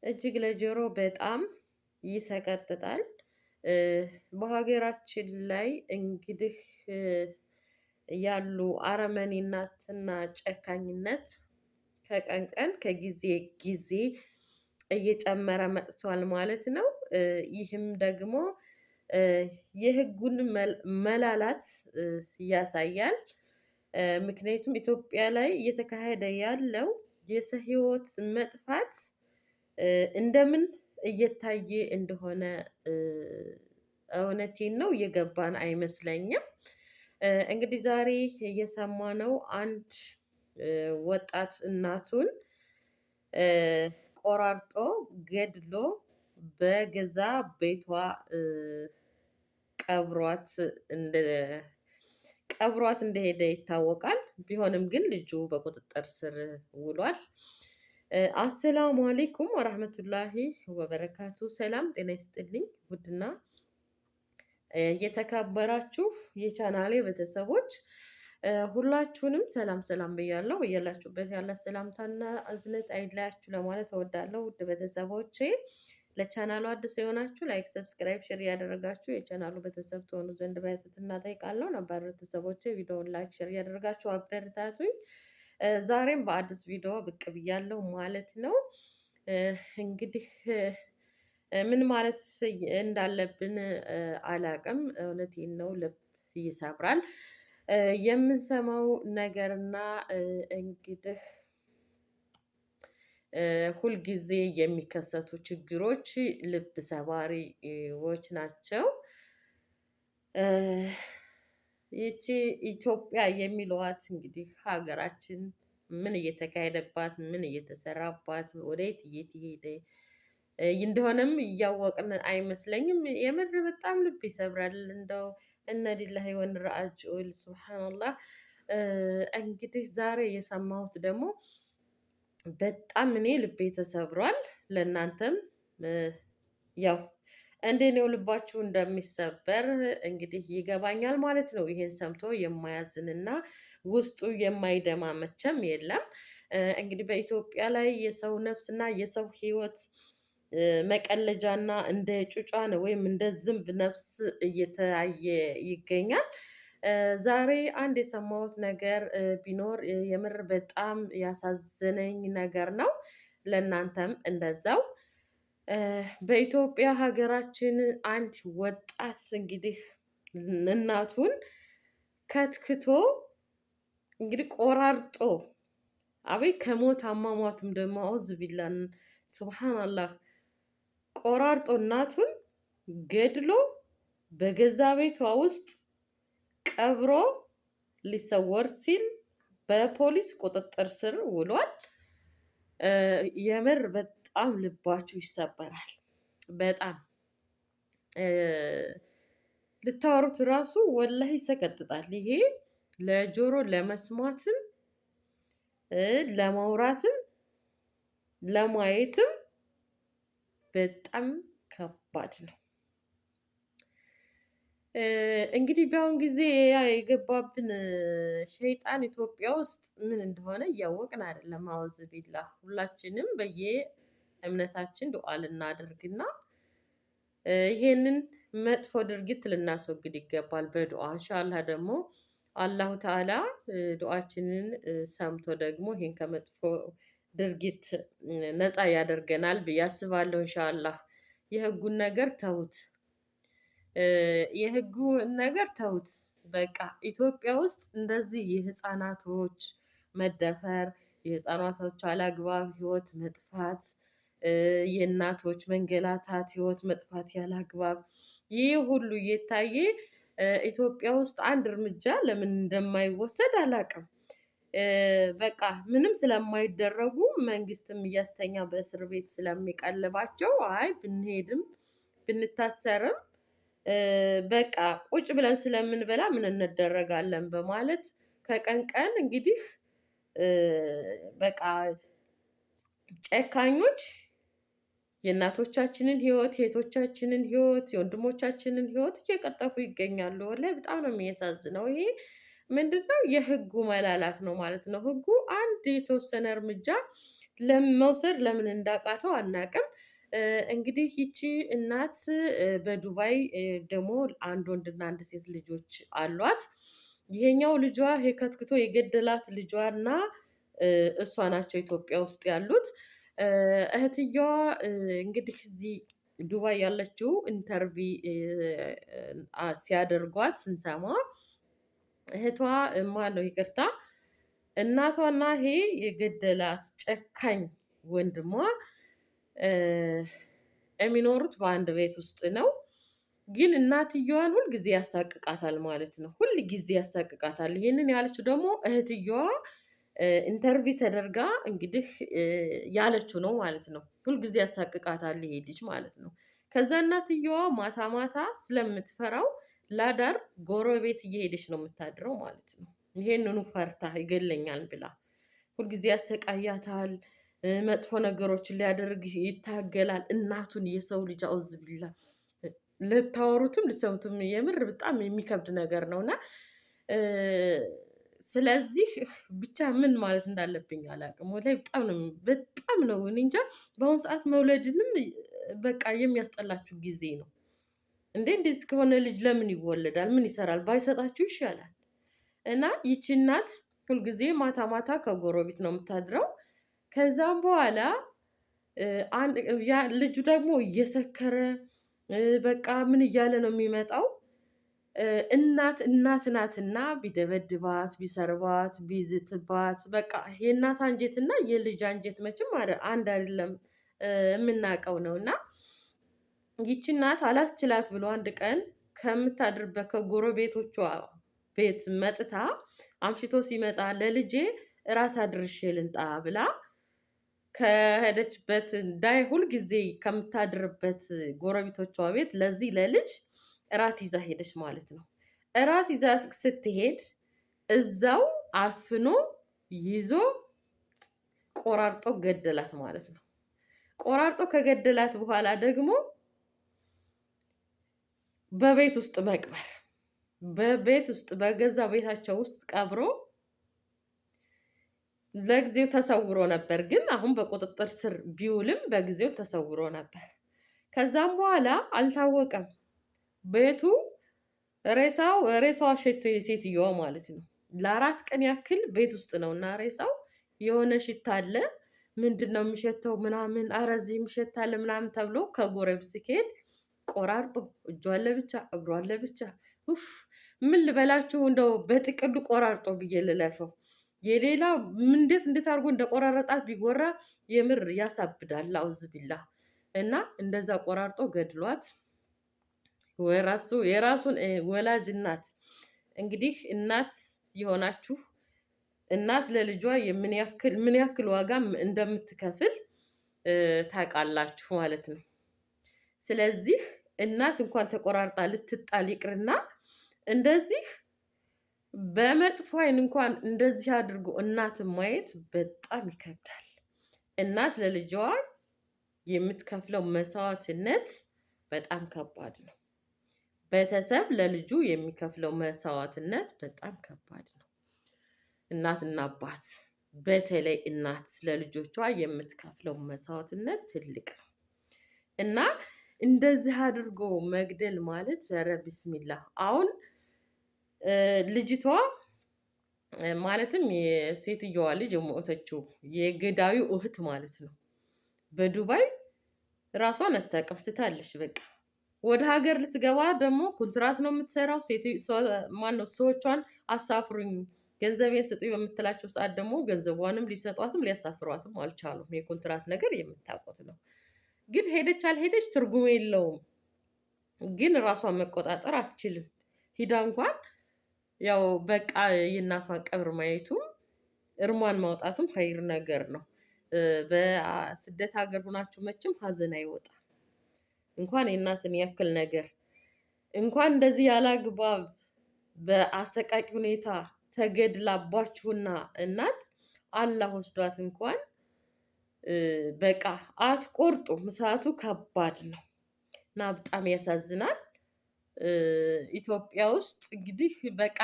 እጅግ ለጆሮ በጣም ይሰቀጥጣል። በሀገራችን ላይ እንግዲህ ያሉ አረመኔነትና ጨካኝነት ከቀን ቀን ከጊዜ ጊዜ እየጨመረ መጥቷል ማለት ነው። ይህም ደግሞ የህጉን መላላት ያሳያል። ምክንያቱም ኢትዮጵያ ላይ እየተካሄደ ያለው የሰው ህይወት መጥፋት እንደምን እየታየ እንደሆነ እውነቴን ነው እየገባን አይመስለኝም። እንግዲህ ዛሬ የሰማነው አንድ ወጣት እናቱን ቆራርጦ ገድሎ በገዛ ቤቷ ቀብሯት እንደ ቀብሯት እንደሄደ ይታወቃል። ቢሆንም ግን ልጁ በቁጥጥር ስር ውሏል። አሰላሙ አሌይኩም ወራህመቱላሂ ወበረካቱ። ሰላም ጤና ይስጥልኝ። ውድና የተከበራችሁ የቻናሌ ቤተሰቦች ሁላችሁንም ሰላም ሰላም ብያለሁ። እያላችሁበት ያለ ሰላምታና እዝነት አይለያችሁ ለማለት እወዳለሁ። ውድ ቤተሰቦቼ ለቻናሉ አዲስ የሆናችሁ ላይክ፣ ሰብስክራይብ፣ ሼር እያደረጋችሁ የቻናሉ ቤተሰብ ትሆኑ ዘንድ በትህትና እጠይቃለሁ። ነባር ቤተሰቦቼ ቪዲዮውን ላይክ፣ ሼር እያደረጋችሁ አበረታቱኝ። ዛሬም በአዲስ ቪዲዮ ብቅ ብያለሁ ማለት ነው። እንግዲህ ምን ማለት እንዳለብን አላቅም። እውነቴን ነው፣ ልብ ይሰብራል የምንሰማው ነገርና እንግዲህ ሁልጊዜ የሚከሰቱ ችግሮች ልብ ሰባሪዎች ናቸው። ይቺ ኢትዮጵያ የሚለዋት እንግዲህ ሀገራችን ምን እየተካሄደባት ምን እየተሰራባት ወደየት እየተሄደ እንደሆነም እያወቅን አይመስለኝም። የምር በጣም ልብ ይሰብራል። እንደው እነ ሊላሂ ወኢነ ራጂዑን ሱብሃነላህ። እንግዲህ ዛሬ የሰማሁት ደግሞ በጣም እኔ ልቤ ተሰብሯል። ለእናንተም ያው እንደኔው ልባችሁ እንደሚሰበር እንግዲህ ይገባኛል ማለት ነው። ይሄን ሰምቶ የማያዝንና ውስጡ የማይደማ መቼም የለም። እንግዲህ በኢትዮጵያ ላይ የሰው ነፍስና የሰው ሕይወት መቀለጃና እንደ ጩጫን ወይም እንደ ዝንብ ነፍስ እየተያየ ይገኛል። ዛሬ አንድ የሰማሁት ነገር ቢኖር የምር በጣም ያሳዘነኝ ነገር ነው። ለእናንተም እንደዛው። በኢትዮጵያ ሀገራችን አንድ ወጣት እንግዲህ እናቱን ከትክቶ እንግዲህ ቆራርጦ አቤት ከሞት አሟሟትም ደግሞ አውዝ ቢላን ሱብሃንአላህ ቆራርጦ እናቱን ገድሎ በገዛ ቤቷ ውስጥ ቀብሮ ሊሰወር ሲል በፖሊስ ቁጥጥር ስር ውሏል። የምር በጣም ልባችሁ ይሰበራል። በጣም ልታወሩት ራሱ ወላሂ ይሰቀጥጣል። ይሄ ለጆሮ ለመስማትም ለማውራትም ለማየትም በጣም ከባድ ነው። እንግዲህ በአሁን ጊዜ ያ የገባብን ሸይጣን ኢትዮጵያ ውስጥ ምን እንደሆነ እያወቅን አይደለም። አውዝ ቢላ ሁላችንም በየ እምነታችን ዱዓ ልናደርግና ይሄንን መጥፎ ድርጊት ልናስወግድ ይገባል በዱዓ ኢንሻአላህ። ደግሞ አላሁ ተዓላ ዱዓችንን ሰምቶ ደግሞ ይሄን ከመጥፎ ድርጊት ነፃ ያደርገናል ብዬ አስባለሁ ኢንሻአላህ። የህጉን ነገር ተውት። የህጉን ነገር ተውት። በቃ ኢትዮጵያ ውስጥ እንደዚህ የህፃናቶች መደፈር፣ የህፃናቶች አላግባብ ህይወት መጥፋት፣ የእናቶች መንገላታት፣ ህይወት መጥፋት ያላግባብ ይህ ሁሉ እየታየ ኢትዮጵያ ውስጥ አንድ እርምጃ ለምን እንደማይወሰድ አላውቅም። በቃ ምንም ስለማይደረጉ መንግስትም እያስተኛ በእስር ቤት ስለሚቀልባቸው አይ ብንሄድም ብንታሰርም በቃ ቁጭ ብለን ስለምንበላ ምን እንደረጋለን በማለት ከቀን ቀን እንግዲህ በቃ ጨካኞች የእናቶቻችንን ህይወት፣ የእህቶቻችንን ህይወት፣ የወንድሞቻችንን ህይወት እየቀጠፉ ይገኛሉ። ወላሂ በጣም ነው የሚያሳዝነው። ይሄ ምንድነው? የህጉ መላላት ነው ማለት ነው። ህጉ አንድ የተወሰነ እርምጃ ለመውሰድ ለምን እንዳቃተው አናቅም። እንግዲህ ይቺ እናት በዱባይ ደግሞ አንድ ወንድና አንድ ሴት ልጆች አሏት። ይሄኛው ልጇ ከትክቶ የገደላት ልጇና እሷ ናቸው ኢትዮጵያ ውስጥ ያሉት። እህትየዋ እንግዲህ እዚህ ዱባይ ያለችው ኢንተርቪ ሲያደርጓት ስንሰማ እህቷ ማነው ይቅርታ እናቷና ይሄ የገደላት ጨካኝ ወንድሟ የሚኖሩት በአንድ ቤት ውስጥ ነው። ግን እናትየዋን ሁልጊዜ ያሳቅቃታል ማለት ነው። ሁል ጊዜ ያሳቅቃታል። ይህንን ያለችው ደግሞ እህትየዋ ኢንተርቪ ተደርጋ እንግዲህ ያለችው ነው ማለት ነው። ሁልጊዜ ያሳቅቃታል ይሄ ልጅ ማለት ነው። ከዛ እናትየዋ ማታ ማታ ስለምትፈራው ላዳር ጎረቤት እየሄደች ነው የምታድረው ማለት ነው። ይሄንኑ ፈርታ ይገለኛል ብላ ሁልጊዜ ያሰቃያታል። መጥፎ ነገሮችን ሊያደርግ ይታገላል። እናቱን የሰው ልጅ አውዝ ቢላ ልታወሩትም ልሰሙትም የምር በጣም የሚከብድ ነገር ነው እና ስለዚህ ብቻ ምን ማለት እንዳለብኝ አላውቅም። ወላሂ በጣም ነው እኔ እንጃ። በአሁኑ ሰዓት መውለድንም በቃ የሚያስጠላችሁ ጊዜ ነው እንዴ! እንደዚህ ከሆነ ልጅ ለምን ይወለዳል? ምን ይሰራል? ባይሰጣችሁ ይሻላል። እና ይቺ እናት ሁልጊዜ ማታ ማታ ከጎረቤት ነው የምታድረው። ከዛም በኋላ ልጁ ደግሞ እየሰከረ በቃ ምን እያለ ነው የሚመጣው። እናት ናትና ቢደበድባት፣ ቢሰርባት፣ ቢዝትባት በቃ የእናት አንጀትና የልጅ አንጀት መቼም አንድ አይደለም የምናውቀው ነው። እና ይቺ እናት አላስችላት ብሎ አንድ ቀን ከምታድርበት ከጎረቤቶቿ ቤት መጥታ አምሽቶ ሲመጣ ለልጄ እራት አድርሼ ልንጣ ብላ ከሄደችበት ዳይ ሁልጊዜ ከምታድርበት ጎረቤቶቿ ቤት ለዚህ ለልጅ እራት ይዛ ሄደች ማለት ነው። እራት ይዛ ስትሄድ እዛው አፍኖ ይዞ ቆራርጦ ገደላት ማለት ነው። ቆራርጦ ከገደላት በኋላ ደግሞ በቤት ውስጥ መቅበር፣ በቤት ውስጥ በገዛ ቤታቸው ውስጥ ቀብሮ ለጊዜው ተሰውሮ ነበር። ግን አሁን በቁጥጥር ስር ቢውልም በጊዜው ተሰውሮ ነበር። ከዛም በኋላ አልታወቀም። ቤቱ ሬሳው አሸቶ የሴትየዋ ማለት ነው። ለ4 ቀን ያክል ቤት ውስጥ ነው እና ሬሳው የሆነ ሽታ አለ። ምንድን ነው የሚሸተው ምናምን፣ ኧረ እዚህ የሚሸት አለ ምናምን ተብሎ ከጎረቤት ሲኬድ ቆራርጦ እጇን ለብቻ እግሯን ለብቻ ምን ልበላችሁ እንደው በጥቅሉ ቆራርጦ ብዬ ልለፈው። የሌላ እንዴት አድርጎ እንደቆራረጣት ቢወራ የምር ያሳብዳል። አውዝ ቢላ እና እንደዛ ቆራርጦ ገድሏት የራሱን ወላጅ እናት እንግዲህ እናት የሆናችሁ እናት ለልጇ ምን ያክል ዋጋ እንደምትከፍል ታውቃላችሁ ማለት ነው። ስለዚህ እናት እንኳን ተቆራርጣ ልትጣል ይቅርና እንደዚህ በመጥፎ ዓይን እንኳን እንደዚህ አድርጎ እናትን ማየት በጣም ይከብዳል። እናት ለልጇ የምትከፍለው መስዋዕትነት በጣም ከባድ ነው። ቤተሰብ ለልጁ የሚከፍለው መስዋዕትነት በጣም ከባድ ነው። እናትና አባት በተለይ እናት ለልጆቿ የምትከፍለው መስዋዕትነት ትልቅ ነው እና እንደዚህ አድርጎ መግደል ማለት ኧረ ቢስሚላህ። አሁን ልጅቷ ማለትም የሴትየዋ ልጅ የሞተችው የገዳዩ እህት ማለት ነው በዱባይ ራሷን አታውቅም፣ ስታለች። በቃ ወደ ሀገር ልትገባ ደግሞ ኮንትራት ነው የምትሰራው። ማነው ሰዎቿን አሳፍሩኝ ገንዘቤን ስጡኝ በምትላቸው ሰዓት ደግሞ ገንዘቧንም ሊሰጧትም ሊያሳፍሯትም አልቻሉም። የኮንትራት ነገር የምታውቁት ነው። ግን ሄደች አልሄደች ትርጉም የለውም። ግን ራሷን መቆጣጠር አትችልም። ሂዳ እንኳን ያው በቃ የእናቷን ቀብር ማየቱም እርሟን ማውጣቱም ኸይር ነገር ነው። በስደት ሀገር ሆናችሁ መቼም ሀዘን አይወጣም። እንኳን የእናትን ያክል ነገር እንኳን እንደዚህ ያላግባብ በአሰቃቂ ሁኔታ ተገድላባችሁና እናት አላህ ወስዷት እንኳን በቃ አትቆርጡም። ሰዓቱ ከባድ ነው እና በጣም ያሳዝናል። ኢትዮጵያ ውስጥ እንግዲህ በቃ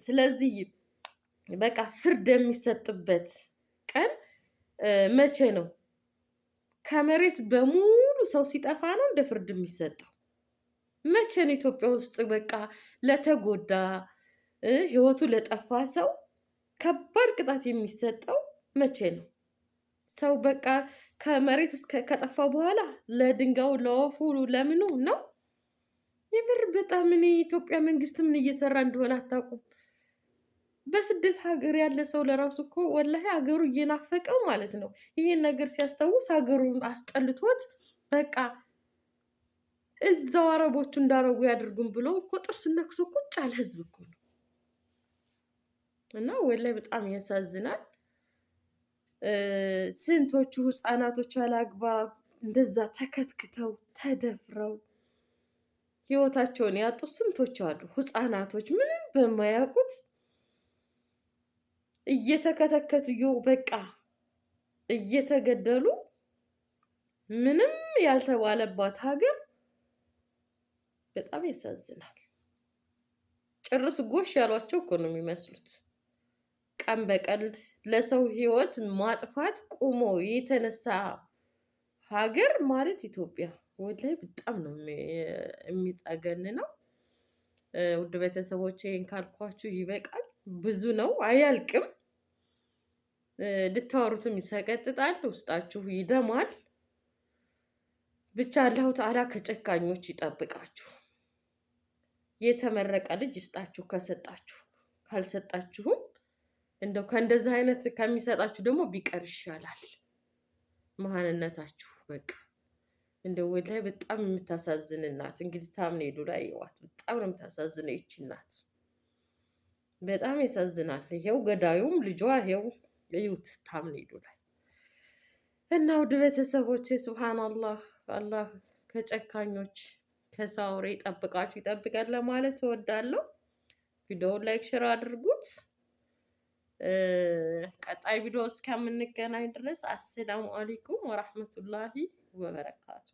ስለዚህ በቃ ፍርድ የሚሰጥበት ቀን መቼ ነው? ከመሬት በሙሉ ሰው ሲጠፋ ነው እንደ ፍርድ የሚሰጠው? መቼ ነው ኢትዮጵያ ውስጥ በቃ ለተጎዳ ህይወቱ ለጠፋ ሰው ከባድ ቅጣት የሚሰጠው? መቼ ነው? ሰው በቃ ከመሬት እስከ ከጠፋው በኋላ ለድንጋዩ ለወፉ ለምኑ ነው? የምር በጣም እኔ የኢትዮጵያ መንግስት ምን እየሰራ እንደሆነ አታውቁም። በስደት ሀገር ያለ ሰው ለራሱ እኮ ወላሂ ሀገሩ እየናፈቀው ማለት ነው። ይሄን ነገር ሲያስታውስ ሀገሩን አስጠልቶት በቃ እዛው አረቦቹ እንዳረጉ ያድርጉም ብሎ እኮ ጥርስ ነክሶ ቁጭ ያለ ህዝብ እኮ ነው። እና ወላሂ በጣም ያሳዝናል። ስንቶቹ ህፃናቶች አላግባብ እንደዛ ተከትክተው ተደፍረው ህይወታቸውን ያጡ ስንቶች አሉ። ህፃናቶች ምንም በማያውቁት እየተከተከቱ በቃ እየተገደሉ ምንም ያልተባለባት ሀገር በጣም ያሳዝናል። ጭርስ ጎሽ ያሏቸው እኮ ነው የሚመስሉት። ቀን በቀን ለሰው ህይወት ማጥፋት ቆሞ የተነሳ ሀገር ማለት ኢትዮጵያ ወላሂ በጣም ነው የሚጠገን ነው። ውድ ቤተሰቦቼ ይሄን ካልኳችሁ ይበቃል። ብዙ ነው አያልቅም። ልታወሩትም ይሰቀጥጣል፣ ውስጣችሁ ይደማል። ብቻ አላሁ ተዓላ ከጨካኞች ይጠብቃችሁ። የተመረቀ ልጅ ይስጣችሁ ከሰጣችሁ፣ ካልሰጣችሁም እንደው ከእንደዚህ አይነት ከሚሰጣችሁ ደግሞ ቢቀር ይሻላል። መሀንነታችሁ በቃ እንደው ወላሂ በጣም የምታሳዝን እናት። እንግዲህ ታምኔሉ ላይ ይዋት በጣም ነው የምታሳዝነው ይቺ እናት። በጣም ያሳዝናል። ይሄው ገዳዩም ልጇ ይሄው እዩት ታምኔሉ ላይ። እና ውድ ቤተሰቦቼ ሱብሃንአላህ አላህ ከጨካኞች ከሳውሬ ይጠብቃችሁ ይጠብቀን ለማለት እወዳለሁ። ቪዲዮውን ላይክ ሼር አድርጉት። ቀጣይ ቪዲዮ እስከምንገናኝ ድረስ አሰላሙ አለይኩም ወራህመቱላሂ ወበረካቱ።